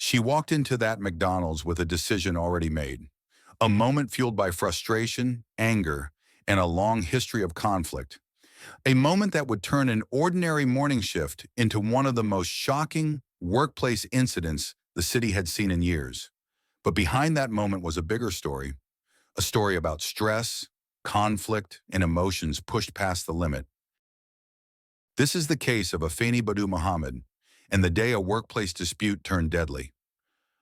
She walked into that McDonald's with a decision already made. A moment fueled by frustration, anger, and a long history of conflict. A moment that would turn an ordinary morning shift into one of the most shocking workplace incidents the city had seen in years. But behind that moment was a bigger story, a story about stress, conflict, and emotions pushed past the limit. This is the case of Afeni Abdou Muhammed and the day a workplace dispute turned deadly.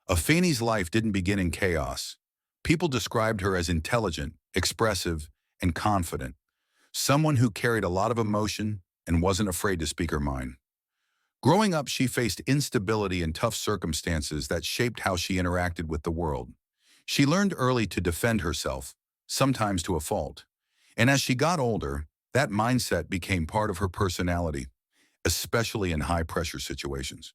Afeni's life didn't begin in chaos. People described her as intelligent, expressive, and confident, someone who carried a lot of emotion and wasn't afraid to speak her mind. Growing up, she faced instability and tough circumstances that shaped how she interacted with the world. She learned early to defend herself, sometimes to a fault. And as she got older, that mindset became part of her personality, especially in high-pressure situations.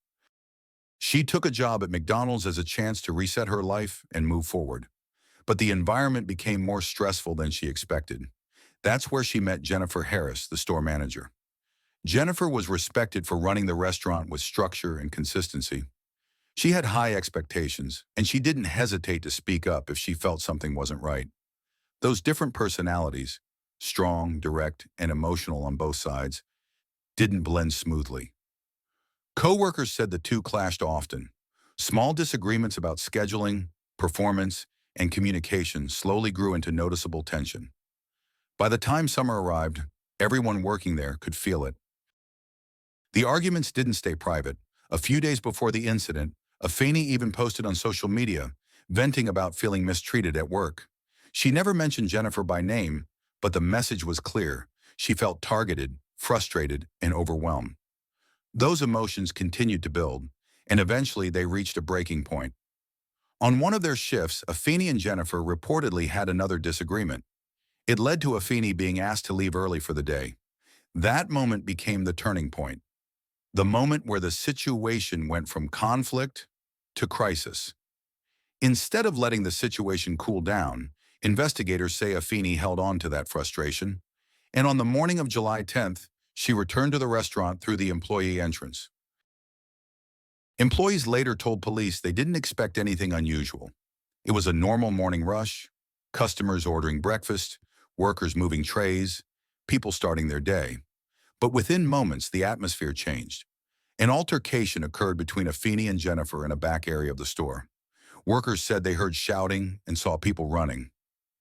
She took a job at McDonald's as a chance to reset her life and move forward. But the environment became more stressful than she expected. That's where she met Jennifer Harris, the store manager. Jennifer was respected for running the restaurant with structure and consistency. She had high expectations, and she didn't hesitate to speak up if she felt something wasn't right. Those different personalities, strong, direct, and emotional on both sides, didn't blend smoothly. Co-workers said the two clashed often. Small disagreements about scheduling, performance, and communication slowly grew into noticeable tension. By the time summer arrived, everyone working there could feel it. The arguments didn't stay private. A few days before the incident, Afeni even posted on social media, venting about feeling mistreated at work. She never mentioned Jennifer by name, but the message was clear. She felt targeted, frustrated, and overwhelmed. Those emotions continued to build, and eventually they reached a breaking point. On one of their shifts, Afeni and Jennifer reportedly had another disagreement. It led to Afeni being asked to leave early for the day. That moment became the turning point. The moment where the situation went from conflict to crisis. Instead of letting the situation cool down, investigators say Afeni held on to that frustration, and on the morning of July 10th, she returned to the restaurant through the employee entrance. Employees later told police they didn't expect anything unusual. It was a normal morning rush, customers ordering breakfast, workers moving trays, people starting their day. But within moments, the atmosphere changed. An altercation occurred between Afeni and Jennifer in a back area of the store. Workers said they heard shouting and saw people running.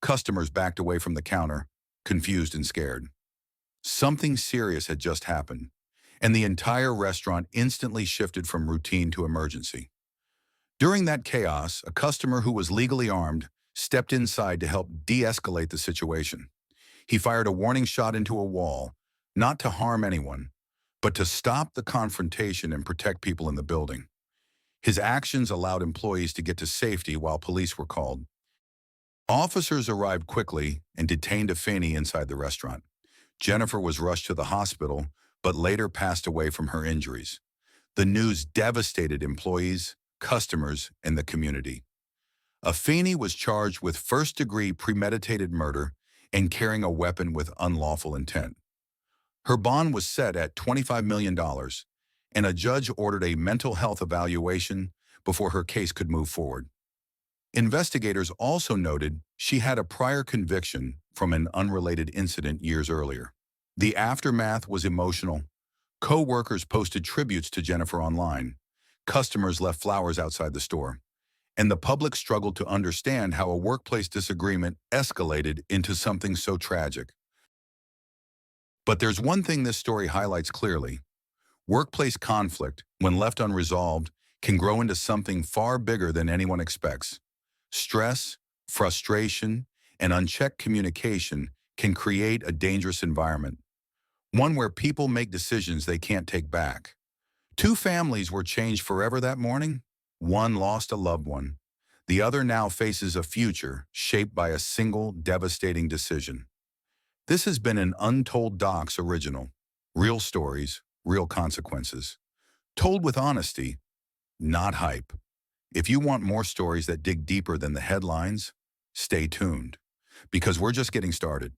Customers backed away from the counter, confused and scared. Something serious had just happened, and the entire restaurant instantly shifted from routine to emergency. During that chaos, a customer who was legally armed stepped inside to help de-escalate the situation. He fired a warning shot into a wall, not to harm anyone, but to stop the confrontation and protect people in the building. His actions allowed employees to get to safety while police were called. Officers arrived quickly and detained Afeni inside the restaurant. Jennifer was rushed to the hospital, but later passed away from her injuries. The news devastated employees, customers, and the community. Afeni was charged with first-degree premeditated murder and carrying a weapon with unlawful intent. Her bond was set at $25 million, and a judge ordered a mental health evaluation before her case could move forward. Investigators also noted she had a prior conviction from an unrelated incident years earlier. The aftermath was emotional. Co-workers posted tributes to Jennifer online. Customers left flowers outside the store. And the public struggled to understand how a workplace disagreement escalated into something so tragic. But there's one thing this story highlights clearly. Workplace conflict, when left unresolved, can grow into something far bigger than anyone expects. Stress, frustration, and unchecked communication can create a dangerous environment, one where people make decisions they can't take back. Two families were changed forever that morning. One lost a loved one. The other now faces a future shaped by a single devastating decision. This has been an Untold Docs original. Real stories, real consequences. Told with honesty, not hype. If you want more stories that dig deeper than the headlines, stay tuned, because we're just getting started.